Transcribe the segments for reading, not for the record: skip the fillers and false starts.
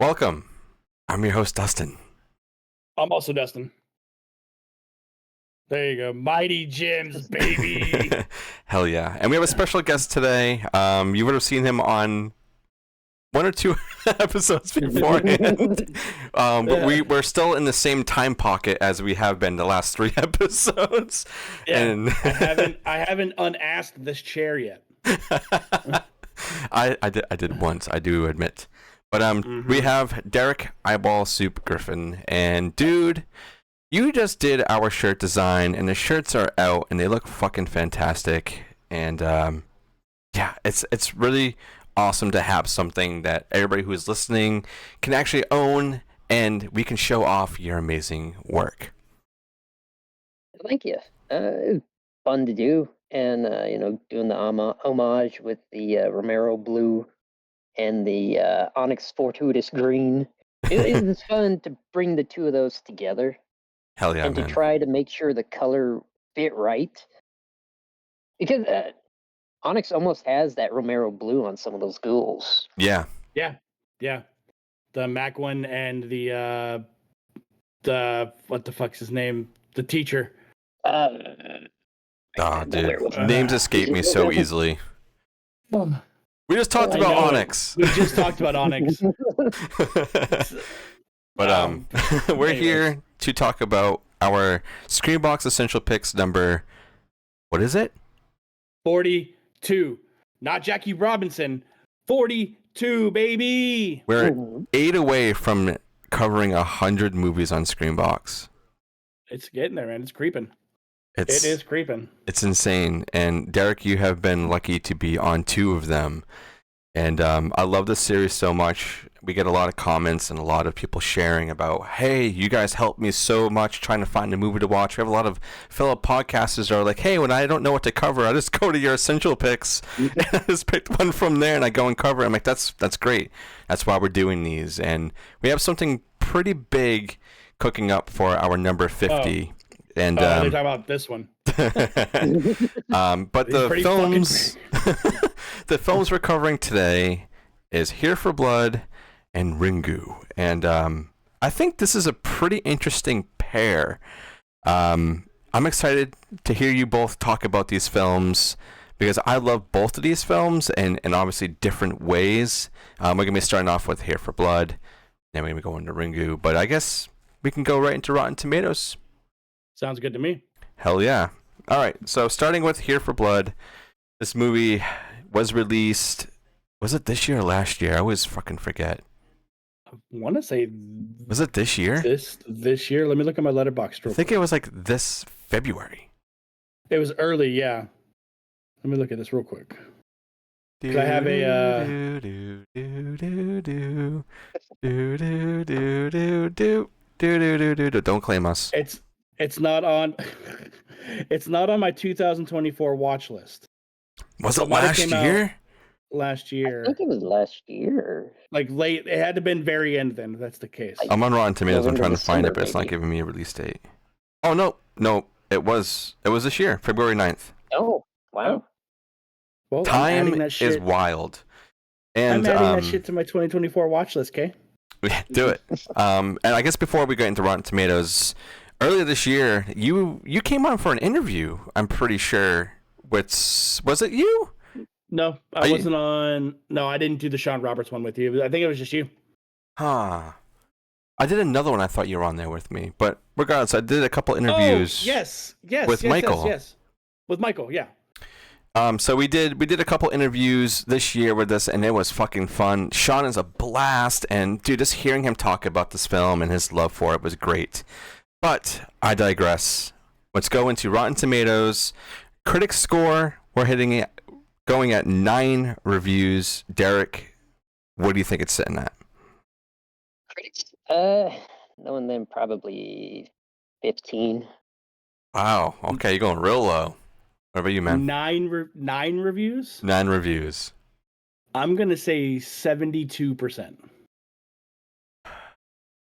Welcome. I'm your host, Dustin. I'm also Dustin. There you go. Mighty Gems, baby. Hell yeah. And we have a special guest today. You would have seen him on one or two episodes beforehand. But we're still in the same time pocket as we have been the last 3 episodes. Yeah, and I haven't unasked this chair yet. I did once, I do admit. But we have Derek Eyeball Soup Griffin, and dude, you just did our shirt design, and the shirts are out, and they look fucking fantastic. And yeah, it's really awesome to have something that everybody who is listening can actually own, and we can show off your amazing work. Thank you. It was fun to do, and doing the homage with the Romero blue and the Onyx Fortuitous green. It was fun to bring the two of those together. Hell yeah, and man. to try to make sure the color fit right. Because Onyx almost has that Romero blue on some of those ghouls. Yeah. The Mac one and the what the fuck's his name? The teacher. Dude, names escape me so easily. We just talked about Onyx. We just talked about Onyx. But we're here to talk about our SCREAMBOX Essential Picks number. What is it? 42. Not Jackie Robinson. 42, baby. We're 8 away from covering 100 movies on SCREAMBOX. It's getting there, man. It's creeping. It It is creeping. It's insane. And Derek, you have been lucky to be on 2 of them. And I love this series so much. We get a lot of comments and a lot of people sharing about, hey, you guys helped me so much trying to find a movie to watch. We have a lot of fellow podcasters that are like, hey, when I don't know what to cover, I just go to your essential picks. And I just picked one from there and I go and cover it. I'm like, that's great. That's why we're doing these. And we have something pretty big cooking up for our number 50. Oh. And they're talking about this one. But the films the films we're covering today is Here for Blood and Ringu. And I think this is a pretty interesting pair. I'm excited to hear you both talk about these films because I love both of these films in obviously different ways. We're going to be starting off with Here for Blood, then we're going to go into Ringu. But I guess we can go right into Rotten Tomatoes. Sounds good to me. Hell yeah. All right, so starting with Here for Blood, this movie was released, was it this year or last year? I always fucking forget. I want to say... Was it this year? This year? Let me look at my letterbox. I think it was like this February. It was early, yeah. Let me look at this real quick. I have a... Don't claim us. It's not on... It's not on my 2024 watch list. Was it last year? Last year. I think it was last year. Like late. It had to been very end then, if that's the case. I'm on Rotten Tomatoes. I'm trying to find it, but December, it's not giving me a release date. Oh, no. It was this year, February 9th. Oh, wow. Well, time is wild. And I'm adding that shit to my 2024 watch list, okay? Do it. And I guess before we get into Rotten Tomatoes, earlier this year, you came on for an interview, I'm pretty sure. Was it you? No, I wasn't on. No, I didn't do the Sean Roberts one with you. I think it was just you. Huh. I did another one. I thought you were on there with me. But regardless, I did a couple interviews. Yes. With Michael. Yes. With Michael, yeah. So we did a couple interviews this year with this, and it was fucking fun. Sean is a blast, and dude, just hearing him talk about this film and his love for it was great. But I digress. Let's go into Rotten Tomatoes. Critic score, we're going at 9 reviews. Derek, what do you think it's sitting at? Critics? Knowing them, probably 15. Wow. Okay, you're going real low. What about you, man? 9 reviews? 9 reviews. I'm going to say 72%.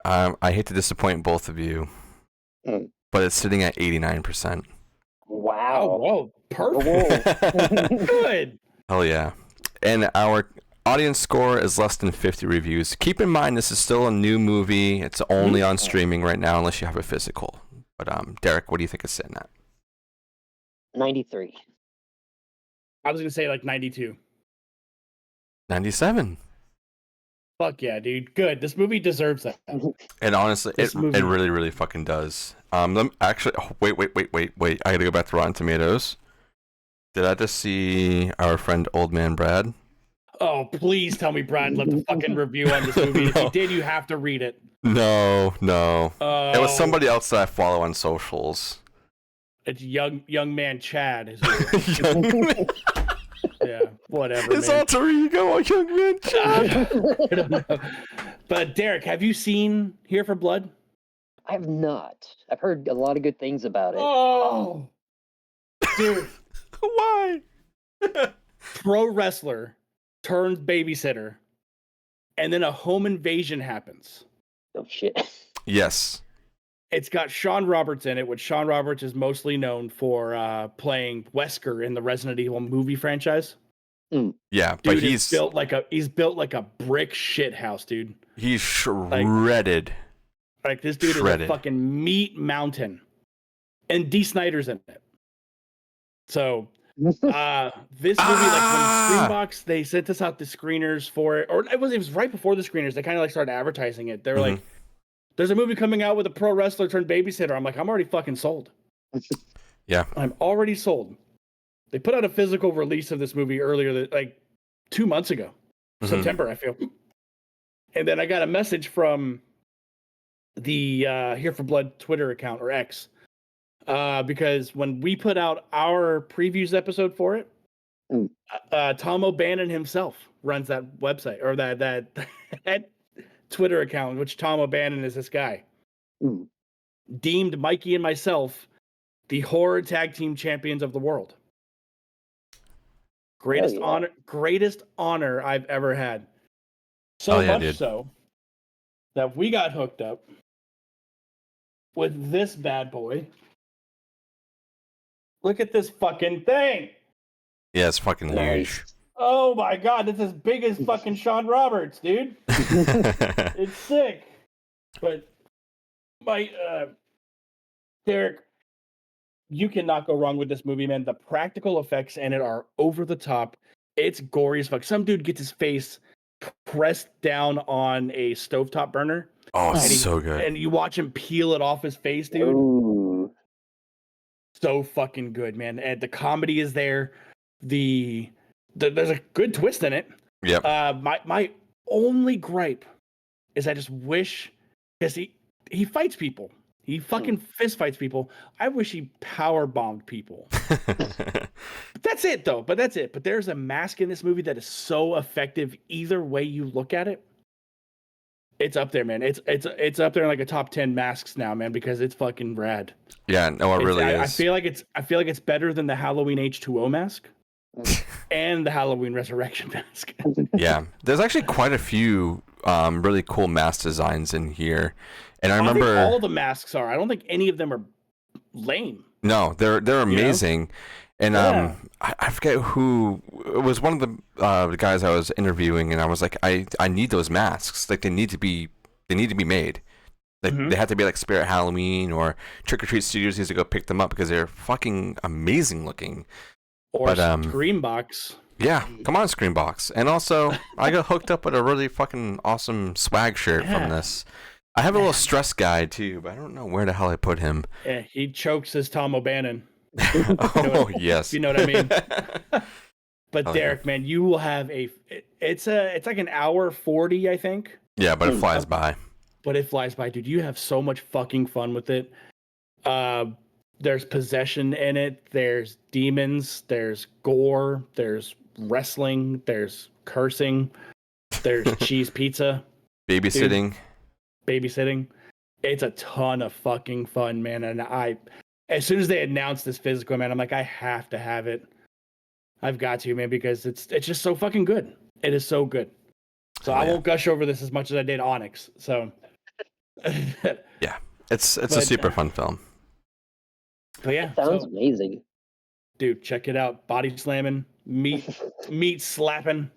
I hate to disappoint both of you, but it's sitting at 89%. Wow. Oh, whoa. Perfect. Good. Hell yeah. And our audience score is less than 50 reviews. Keep in mind, this is still a new movie. It's only on streaming right now, unless you have a physical. But Derek, what do you think it's sitting at? 93. I was gonna say like 92. 97. Fuck yeah, dude. Good. This movie deserves that. And honestly, it really, really fucking does. Wait. I gotta go back to Rotten Tomatoes. Did I just see our friend Old Man Brad? Oh, please tell me Brad left a fucking review on this movie. No. If you did, you have to read it. No. Oh, It was somebody else that I follow on socials. It's young man Chad. Young man. Yeah, whatever. His man. alter ego, Young Man Chad. I don't know. But Derek, have you seen Here for Blood? I have not. I've heard a lot of good things about it. Oh, dude. Why? Pro wrestler turns babysitter, and then a home invasion happens. Oh shit. Yes. It's got Sean Roberts in it, which Sean Roberts is mostly known for playing Wesker in the Resident Evil movie franchise. Yeah, Dude, but he's built like a brick shit house, dude. He's shredded. Like this dude is a fucking meat mountain, and Dee Snider's in it. So this movie, like when SCREAMBOX, they sent us out the screeners for it, or it was right before the screeners. They kind of like started advertising it. They were like, "There's a movie coming out with a pro wrestler turned babysitter." I'm like, I'm already fucking sold. Yeah, I'm already sold. They put out a physical release of this movie earlier, like 2 months ago, September, I feel. And then I got a message from the Here for Blood Twitter account, or X, because when we put out our previews episode for it, Tom O'Bannon himself runs that website, or that Twitter account, which Tom O'Bannon is this guy, deemed Mikey and myself the horror tag team champions of the world. Greatest honor I've ever had. So much so that we got hooked up with this bad boy. Look at this fucking thing. Yeah, it's fucking huge. Oh my god, it's as big as fucking Sean Roberts, dude. It's sick. But Derek, you cannot go wrong with this movie, man. The practical effects in it are over the top. It's gory as fuck. Some dude gets his face pressed down on a stovetop burner. Oh, so good. And you watch him peel it off his face, dude. Ooh. So fucking good, man. And the comedy is there. There's a good twist in it. Yep. My only gripe is I just wish, because he fights people. He fucking fist fights people. I wish he power bombed people. But that's it, though. But there's a mask in this movie that is so effective either way you look at it. It's up there, man. It's up there in like a top 10 masks now, man, because it's fucking rad. Yeah, no, it really is. I feel like it's better than the Halloween H2O mask and the Halloween Resurrection mask. Yeah, there's actually quite a few really cool mask designs in here. And I remember think all of the masks are. I don't think any of them are lame. No, they're amazing. You know? And I forget who it was. One of the guys I was interviewing, and I was like, I need those masks. Like they need to be made. Like they have to be like Spirit Halloween or Trick or Treat Studios needs to go pick them up because they're fucking amazing looking. Or SCREAMBOX. Yeah, come on, SCREAMBOX. And also, I got hooked up with a really fucking awesome swag shirt from this. I have a little stress guide too, but I don't know where the hell I put him. Yeah, he chokes as Tom O'Bannon. Yes. You know what I mean? But Derek, man, you will have it's like an hour 40, I think. Yeah, but it flies by. But it flies by, dude. You have so much fucking fun with it. There's possession in it. There's demons. There's gore. There's wrestling. There's cursing. There's cheese pizza. Babysitting. It's a ton of fucking fun, man. And as soon as they announced this physical, man, I'm like, I have to have it. I've got to, man, because it's just so fucking good. It is so good. So I won't gush over this as much as I did Onyx. So yeah, it's a super fun film. But yeah, sounds amazing, dude. Check it out. Body slamming, meat slapping.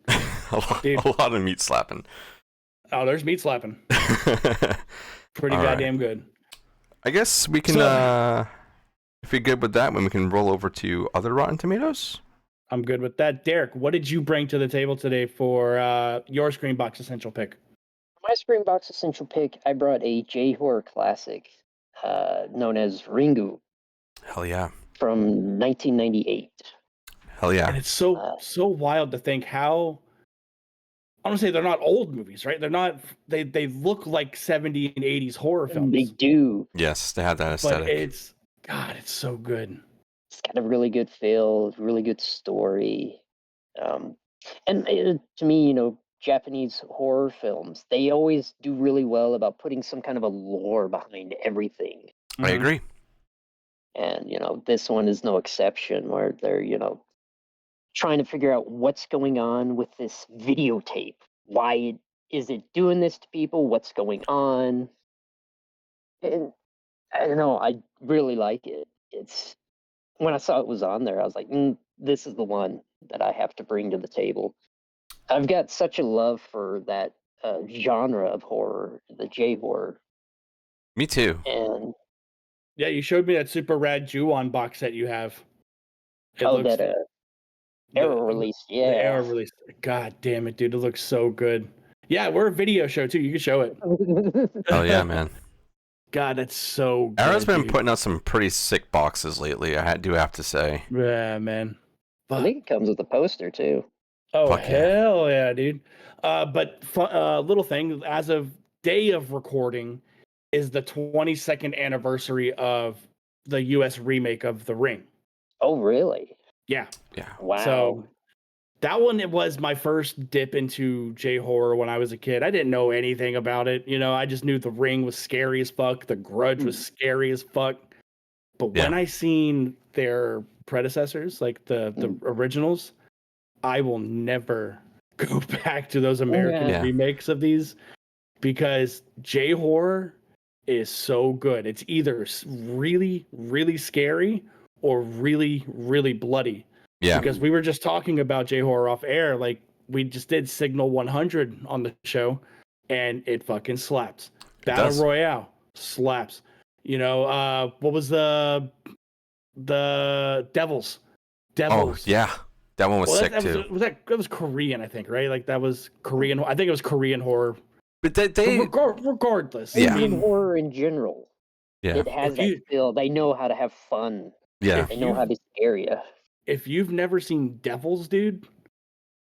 Dude. A lot of meat slapping. Oh, there's meat slapping. Pretty All goddamn good. I guess we can, if you're good with that, then we can roll over to other Rotten Tomatoes. I'm good with that. Derek, what did you bring to the table today for your SCREAMBOX Essential Pick? My SCREAMBOX Essential Pick, I brought a J-horror classic known as RINGU Hell yeah. from 1998. Hell yeah. And it's so wild to think how, I don't say they're not old movies, right? They're not, they look like 70s and 80s horror films. They do. Yes, they have that aesthetic. But it's so good. It's got a really good feel, really good story. To me, you know, Japanese horror films, they always do really well about putting some kind of a lore behind everything. I agree. And, you know, this one is no exception, where they're, you know, trying to figure out what's going on with this videotape. Why is it doing this to people? What's going on? And I don't know, I really like it. It's when I saw it was on there, I was like, this is the one that I have to bring to the table. I've got such a love for that genre of horror, the J-horror. Me too. And yeah, you showed me that super rad Ju-on box set you have. that era release, yeah. The era release. God damn it, dude. It looks so good. Yeah, we're a video show too. You can show it. Oh yeah, man. God, that's so good. Ara's been putting out some pretty sick boxes lately, I do have to say. Yeah, man. I think it comes with a poster too. Oh, Fuck hell yeah, dude. But little thing, as of day of recording is the 22nd anniversary of the US remake of The Ring. Oh, really? Yeah. Yeah. Wow. So that one, it was my first dip into J-horror when I was a kid. I didn't know anything about it. You know, I just knew The Ring was scary as fuck. The Grudge was scary as fuck. But when I seen their predecessors, like the originals, I will never go back to those American remakes of these, because J-horror is so good. It's either really, really scary or really, really bloody. Yeah. Because we were just talking about J-horror off air. Like, we just did Signal 100 on the show, and it fucking slaps. Battle Royale slaps. You know, what was the Devils? Oh, yeah. That one was sick too. That was Korean, I think, right? Like, that was Korean. I think it was Korean horror. But regardless. Indian horror in general. Yeah. It has that feel. They know how to have fun. Yeah. They know how to scare you. If you've never seen Devils, dude,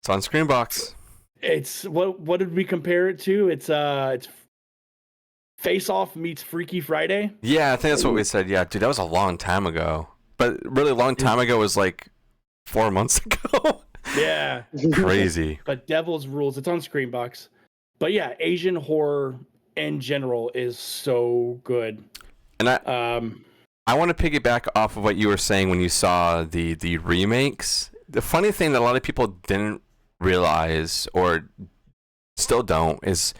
it's on SCREAMBOX. It's what did we compare it to? It's Face Off meets Freaky Friday. Yeah, I think that's what we said. Yeah, dude, that was a long time ago. But really long time ago was like 4 months ago. Yeah. Crazy. But Devils rules. It's on SCREAMBOX. But yeah, Asian horror in general is so good. And I want to piggyback off of what you were saying when you saw the remakes. The funny thing that a lot of people didn't realize, or still don't, is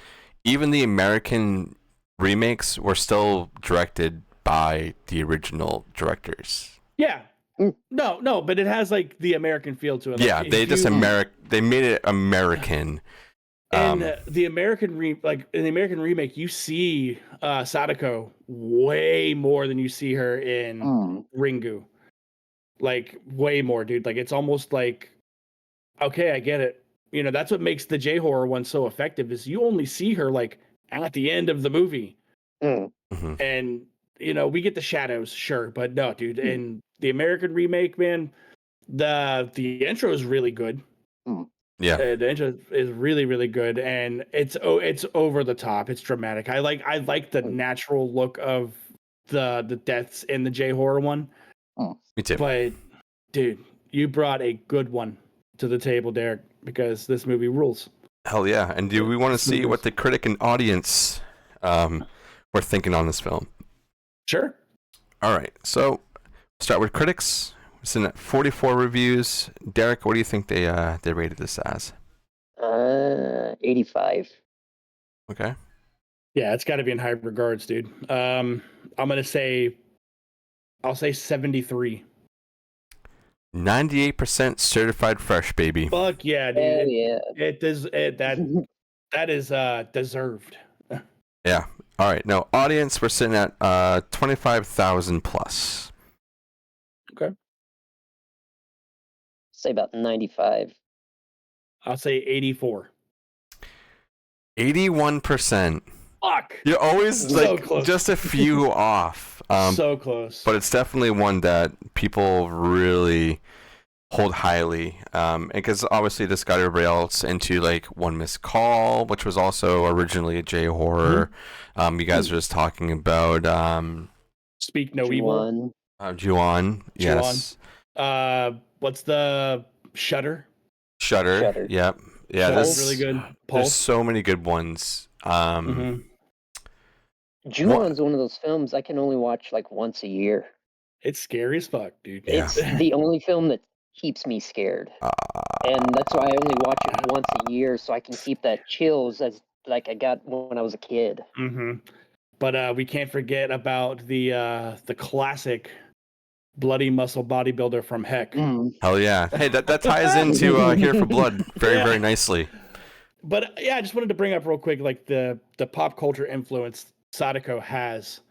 even the American remakes were still directed by the original directors. Yeah. No, but it has like the American feel to it. Like, yeah, they made it American. And the American in the American remake, you see Sadako way more than you see her in Ringu. Like, way more, dude. Like, it's almost like, okay, I get it. You know, that's what makes the J-horror one so effective, is you only see her like at the end of the movie. Mm-hmm. And, you know, we get the shadows, sure, but no, dude. In the American remake, man, the intro is really good. Yeah, the intro is really, really good, and it's over the top. It's dramatic. I like the natural look of the deaths in the J-horror one. Me too. But dude, you brought a good one to the table, Derek, because this movie rules. Hell yeah! And do we want to see what the critic and audience were thinking on this film? Sure. All right, so start with critics. It's in 44 reviews. Derek, what do you think they rated this as? 85. Okay. Yeah, it's got to be in high regards, dude. I'll say 73. 98% certified fresh, baby. Fuck yeah, dude. Hell yeah. It does that is deserved. Yeah. All right. Now, audience, we're sitting at 25,000 plus. Okay. Say about 95. I'll say 84. 81%. Fuck. You're always So like close. just a few off. So close. But it's definitely one that people really hold highly. Because obviously this got everybody else into like One Missed Call, which was also originally a J horror. You guys were just talking about Speak No Evil. Ju-on. Yes. What's the Shutter? Shutter. Yep. Yeah, That's really good. There's Pulse. so many good ones. Ju-on's one of those films I can only watch like once a year. It's scary as fuck, dude. Yeah. It's the only film that keeps me scared. And that's why I only watch it once a year, so I can keep that chills as like I got when I was a kid. But we can't forget about the classic Bloody Muscle Bodybuilder from Heck. Hell yeah. Hey, that ties into Here for Blood very nicely. But yeah, I just wanted to bring up real quick like the pop culture influence Sadako has.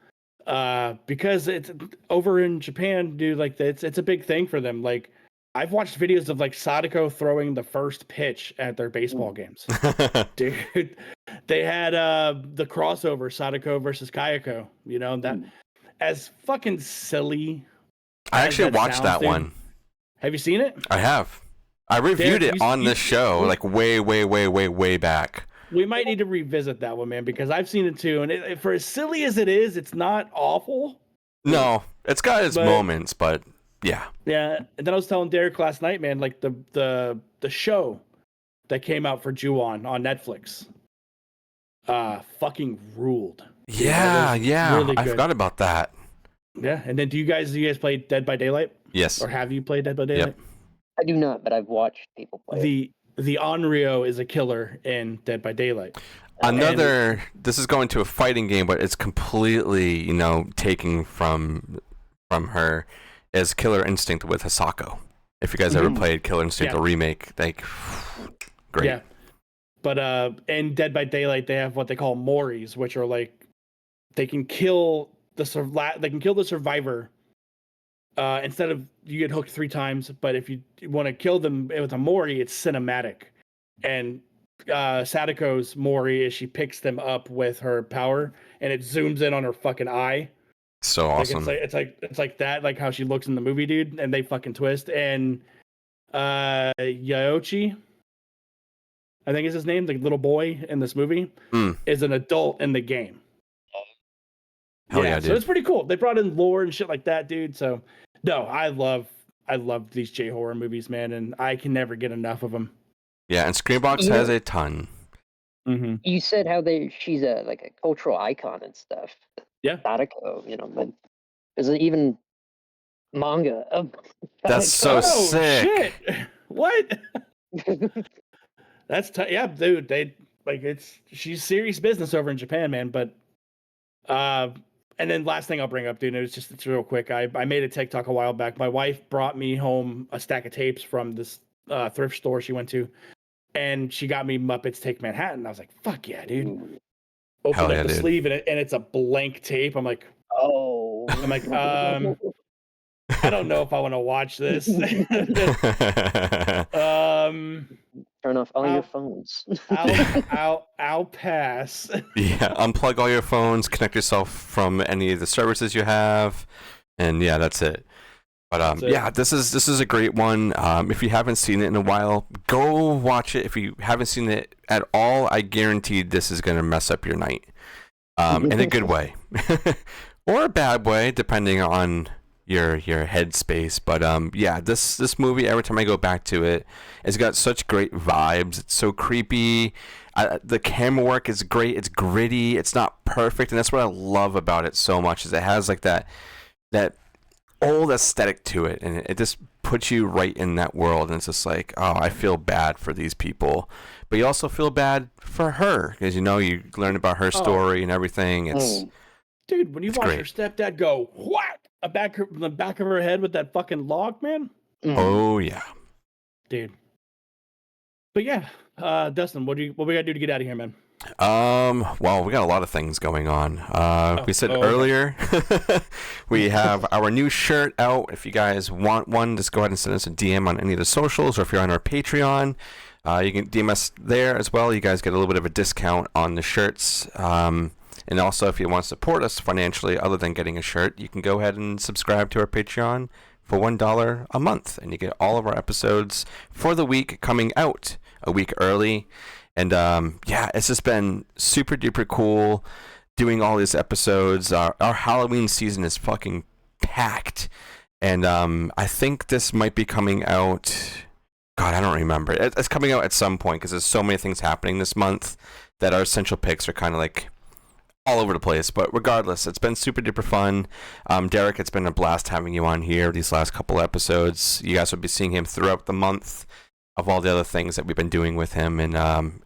Because it's over in Japan, dude, like it's a big thing for them. Like I've watched videos of like Sadako throwing the first pitch at their baseball games. Dude, they had the crossover Sadako versus Kayako, you know, that as fucking silly. I actually watched that one. Have you seen it? I have. I reviewed it on this show like way back. We might need to revisit that one, man, because I've seen it too, and for as silly as it is, it's not awful. No, it's got its moments, but yeah. Yeah, and then I was telling Derek last night, man, like the show that came out for Ju-on Netflix, fucking ruled. Yeah. Really I forgot about that. Yeah, and then do you guys play Dead by Daylight? Yes. Or have you played Dead by Daylight? Yep. I do not, but I've watched people play it. The Onryo is a killer in Dead by Daylight. This is going to a fighting game, but it's completely, taking from her, is Killer Instinct with Hisako. If you guys ever played Killer Instinct, the remake, like, great. Yeah. But in Dead by Daylight, they have what they call moris, which are like, they can kill the survivor. Instead of you get hooked 3 times, but if you want to kill them with a mori, it's cinematic. And Sadako's mori is she picks them up with her power, and it zooms in on her fucking eye. So awesome. It's like that, like how she looks in the movie, dude. And they fucking twist. And Yaochi, I think is his name, the little boy in this movie, is an adult in the game. Hell yeah, dude. So it's pretty cool. They brought in lore and shit like that, dude. So no, I love these J horror movies, man, and I can never get enough of them. Yeah, and SCREAMBOX has a ton. You said how she's a cultural icon and stuff. Yeah, Sadako, but there's even manga of That's so sick. Shit. What? That's yeah, dude. They she's serious business over in Japan, man. But and then last thing I'll bring up, dude, it's real quick. I made a TikTok a while back. My wife brought me home a stack of tapes from this thrift store she went to, and she got me Muppets Take Manhattan. I was like, fuck yeah, dude. Open up the sleeve and it's a blank tape. I'm like, I don't know if I want to watch this. Turn off all your phones. I'll pass. Yeah, unplug all your phones, connect yourself from any of the services you have, and yeah, that's it. But yeah, this is a great one. If you haven't seen it in a while, go watch it. If you haven't seen it at all, I guarantee this is gonna mess up your night, in a good way, or a bad way, depending on your headspace. But yeah, this movie, every time I go back to it, it's got such great vibes. It's so creepy. The camera work is great. It's gritty. It's not perfect, and that's what I love about it so much. Is it has like that old aesthetic to it, and it just puts you right in that world. And it's just like, oh, I feel bad for these people, but you also feel bad for her because you learn about her story and everything. It's dude, when you watch great. your stepdad go whack the back of her head with that fucking log, man. Oh yeah, dude. But yeah, Dustin, what we gotta do to get out of here, man? Well, we got a lot of things going on. We said okay. earlier, we have our new shirt out. If you guys want one, just go ahead and send us a DM on any of the socials, or if you're on our Patreon, you can DM us there as well. You guys get a little bit of a discount on the shirts. And also, if you want to support us financially, other than getting a shirt, you can go ahead and subscribe to our Patreon for $1 a month, and you get all of our episodes for the week coming out a week early. And yeah, it's just been super duper cool doing all these episodes. Our Halloween season is fucking packed, and I think this might be coming out. God, I don't remember. It's coming out at some point because there's so many things happening this month that our essential picks are kind of like all over the place. But regardless, it's been super duper fun. Derek, it's been a blast having you on here these last couple episodes. You guys will be seeing him throughout the month of all the other things that we've been doing with him, and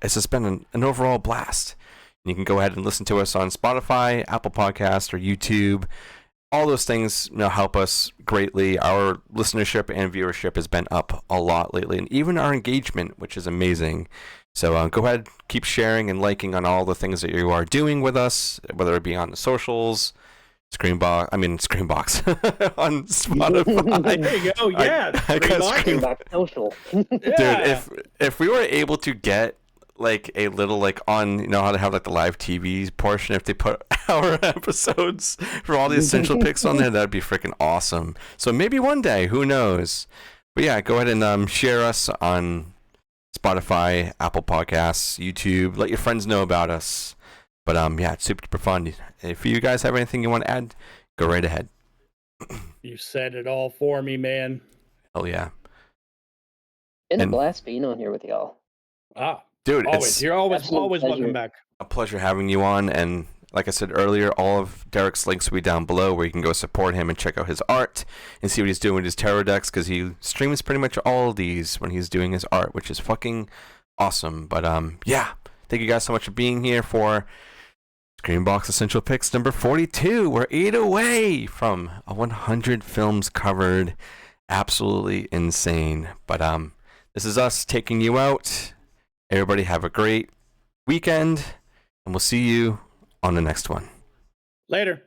it's just been an overall blast. And you can go ahead and listen to us on Spotify, Apple Podcasts, or YouTube. All those things help us greatly. Our listenership and viewership has been up a lot lately, and even our engagement, which is amazing. So go ahead, keep sharing and liking on all the things that you are doing with us, whether it be on the socials, SCREAMBOX on Spotify. There you go. Yeah, SCREAMBOX social. Dude, if we were able to get like a little like on how to have like the live TV portion, if they put our episodes for all the essential picks on there, that'd be freaking awesome. So maybe one day, who knows? But yeah, go ahead and share us on Spotify, Apple Podcasts, YouTube. Let your friends know about us. But yeah, it's super fun. If you guys have anything you want to add, go right ahead. You said it all for me, man. Hell yeah. Been a blast being on here with y'all. Dude, you're always welcome back. A pleasure having you on. And like I said earlier, all of Derek's links will be down below where you can go support him and check out his art and see what he's doing with his tarot decks, because he streams pretty much all of these when he's doing his art, which is fucking awesome. But yeah, thank you guys so much for being here for SCREAMBOX Essential Picks number 42. We're 8 away from a 100 films covered. Absolutely insane. But this is us taking you out. Everybody have a great weekend, and we'll see you on the next one. Later.